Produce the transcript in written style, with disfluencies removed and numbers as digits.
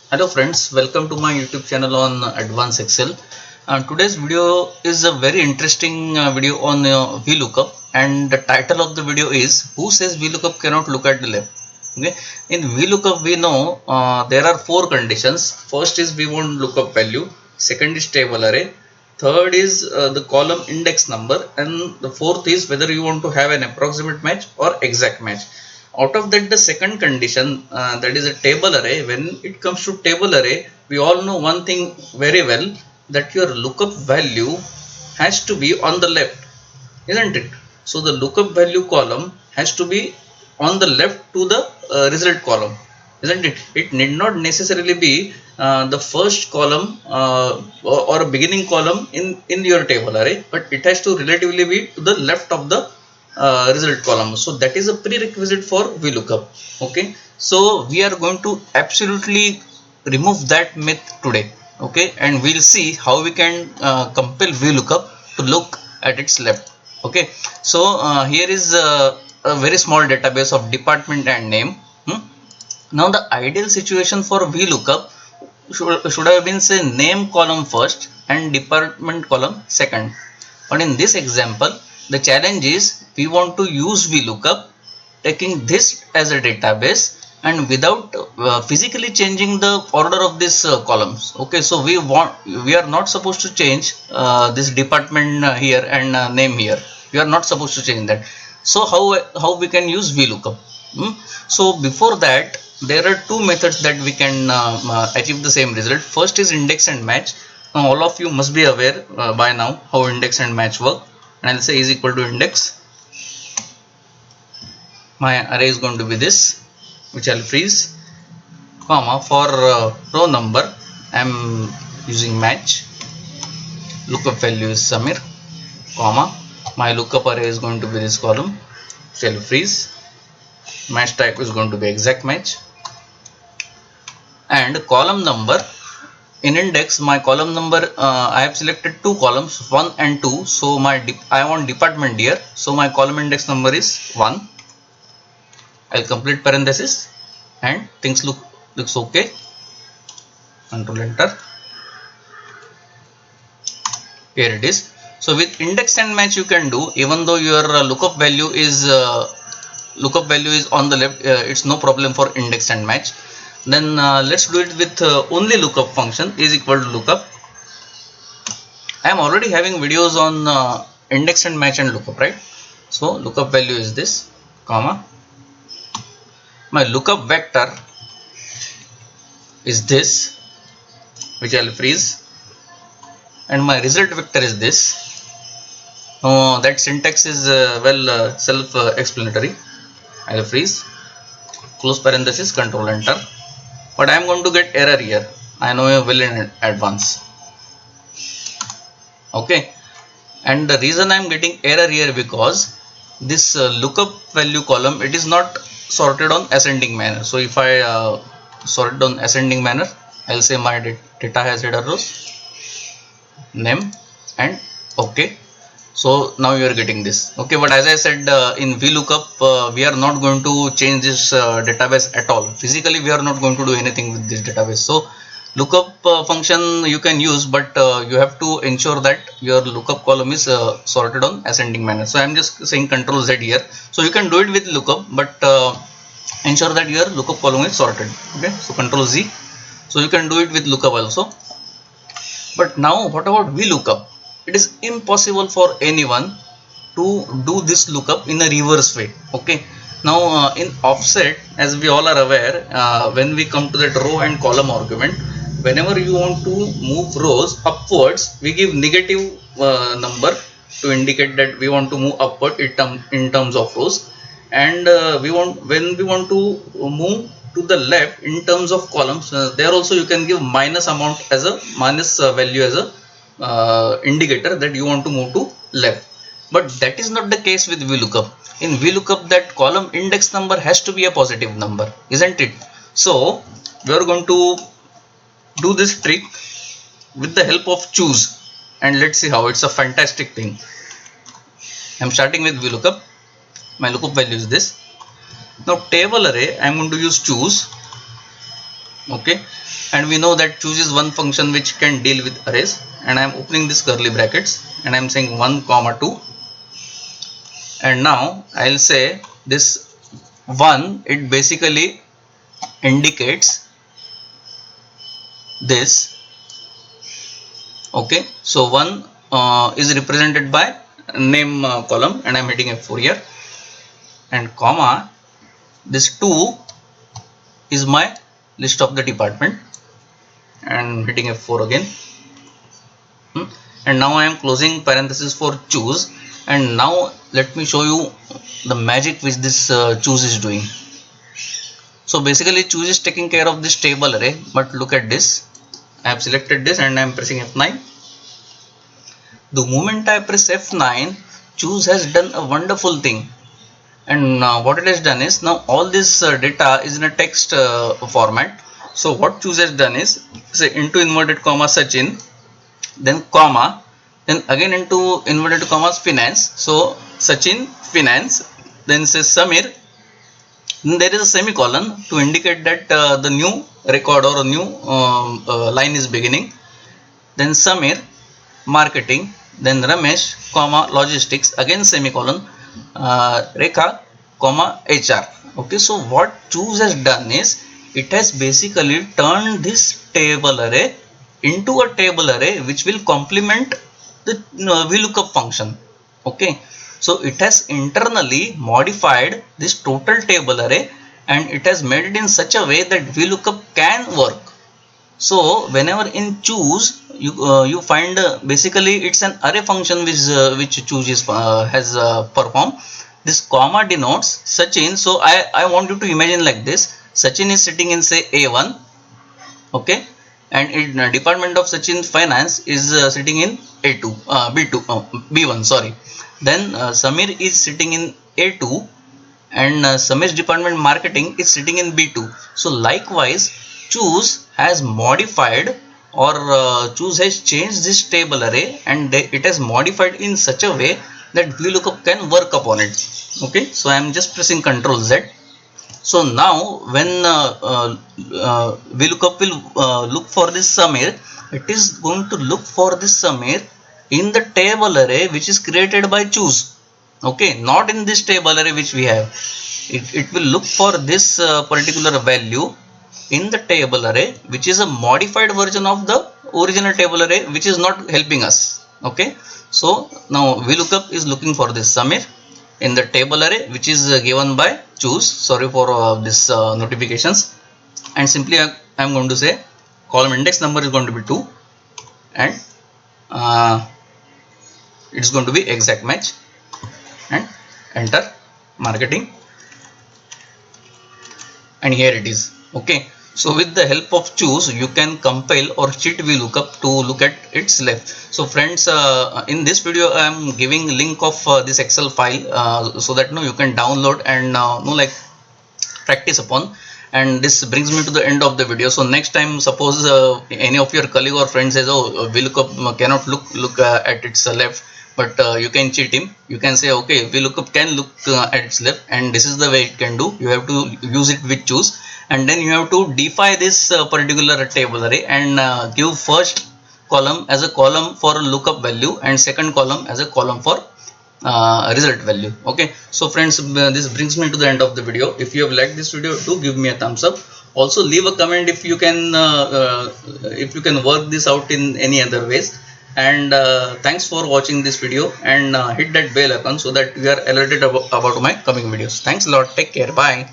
Hello friends, welcome to my YouTube channel on Advanced Excel. Today's video is a very interesting video on VLOOKUP, and the title of the video is Who Says VLOOKUP Cannot Look at the Left. Okay, in VLOOKUP we know there are four conditions. First is we want lookup value, second is table array, third is the column index number, and the fourth is whether you want to have an approximate match or exact match. Out of that, the second condition, that is a table array. When it comes to table array, we all know one thing very well, that your lookup value has to be on the left, isn't it? So the lookup value column has to be on the left to the result column, isn't it? It need not necessarily be the first column or a beginning column in your table array, but it has to relatively be to the left of the result column. So that is a prerequisite for VLOOKUP. Okay, so we are going to absolutely remove that myth today. Okay, and we'll see how we can compel VLOOKUP to look at its left. Okay, so here is a very small database of department and name. Now the ideal situation for VLOOKUP should have been, say, name column first and department column second. But in this example, the challenge is we want to use VLOOKUP taking this as a database and without physically changing the order of these columns. Okay, so we are not supposed to change this department here and name here. We are not supposed to change that. So how we can use VLOOKUP? So before that, there are two methods that we can achieve the same result. First is index and match. Now all of you must be aware by now how index and match work. And I'll say is equal to index. My array is going to be this, which I'll freeze, comma, for row number I'm using match, lookup value is Samir, comma, my lookup array is going to be this column, which I'll freeze, match type is going to be exact match, and column number. In index, my column number, I have selected two columns, 1 and 2. So I want department here. So my column index number is 1. I'll complete parenthesis and things looks okay. Control enter. Here it is. So with index and match you can do, even though your lookup value is on the left, it's no problem for index and match. Then let's do it with only lookup function is equal to lookup. I am already having videos on index and match and lookup, right? So lookup value is this, comma, my lookup vector is this, which I will freeze, and my result vector is this. That syntax is self-explanatory. I will freeze, close parenthesis, control enter. But I am going to get error here. I know you well in advance. Okay, and the reason I am getting error here because this lookup value column, it is not sorted on ascending manner. So if I sort it on ascending manner, I'll say my data has header rows, name, and okay. So now you are getting this. Okay, but as I said, in VLOOKUP we are not going to change this database at all. Physically we are not going to do anything with this database. So lookup function you can use, but you have to ensure that your lookup column is sorted on ascending manner. So I am just saying Control Z here. So you can do it with lookup, but ensure that your lookup column is sorted. Okay, so Control Z. So you can do it with lookup also. But now what about VLOOKUP? It is impossible for anyone to do this lookup in a reverse way. Okay, now in offset, as we all are aware, when we come to that row and column argument, whenever you want to move rows upwards, we give negative number to indicate that we want to move upward in terms of rows, and when we want to move to the left in terms of columns, there also you can give minus amount as a minus value as a indicator that you want to move to left. But that is not the case with VLOOKUP. In VLOOKUP, that column index number has to be a positive number, isn't it? So we are going to do this trick with the help of choose, and let's see how. It's a fantastic thing. I'm starting with VLOOKUP. My lookup value is this. Now table array, I'm going to use choose. Okay, and we know that choose is one function which can deal with arrays, and I am opening this curly brackets and I am saying 1 comma 2, and now I'll say this 1, it basically indicates this. Okay, so 1 is represented by name column, and I'm hitting F4 here, and comma this 2 is my list of the department, and hitting F4 again. And now I am closing parenthesis for choose, and now let me show you the magic which this choose is doing. So basically choose is taking care of this table array, but look at this. I have selected this and I am pressing F9. The moment I press F9, choose has done a wonderful thing. And what it has done is, now all this data is in a text format. So what choose has done is, say into inverted comma Sachin, then comma, then again into inverted commas finance. So Sachin finance, then says Samir, then there is a semicolon to indicate that the new record or a new line is beginning. Then Samir marketing, then Ramesh comma logistics, again semicolon, Rekha comma HR. Okay, so what choose has done is, it has basically turned this table array into a table array which will complement the VLOOKUP function. Okay, so it has internally modified this total table array, and it has made it in such a way that VLOOKUP can work. So whenever in choose you find basically it's an array function which choose is, has performed. This comma denotes Sachin. So I want you to imagine like this. Sachin is sitting in say A1, okay, and in department of Sachin finance is sitting in A2, B1, sorry. Then Samir is sitting in A2, and Samir's department marketing is sitting in B2. So likewise, choose has modified, or choose has changed this table array, and it has modified in such a way that VLOOKUP can work upon it. Okay, so I am just pressing Ctrl Z. So now when VLOOKUP will look for this Samir, it is going to look for this Samir in the table array which is created by choose. Okay, not in this table array which we have. It will look for this particular value in the table array, which is a modified version of the original table array, which is not helping us. Okay, so now VLOOKUP is looking for this Samir in the table array which is given by choose. Sorry for this notifications, and simply I am going to say column index number is going to be 2, and it's going to be exact match, and enter marketing, and here it is. Okay, so with the help of choose you can compile or cheat VLOOKUP to look at its left. So friends, in this video I am giving link of this Excel file so that you can download and like practice upon. And this brings me to the end of the video. So next time, suppose any of your colleague or friend says, oh, VLOOKUP cannot look at its left, but you can cheat him. You can say, okay, VLOOKUP can look at its left, and this is the way it can do. You have to use it with choose, and then you have to define this particular table array and give first column as a column for lookup value and second column as a column for result value. Okay, so friends, this brings me to the end of the video. If you have liked this video, do give me a thumbs up. Also leave a comment if you can work this out in any other ways. And thanks for watching this video, and hit that bell icon so that you are alerted about my coming videos. Thanks a lot. Take care. Bye.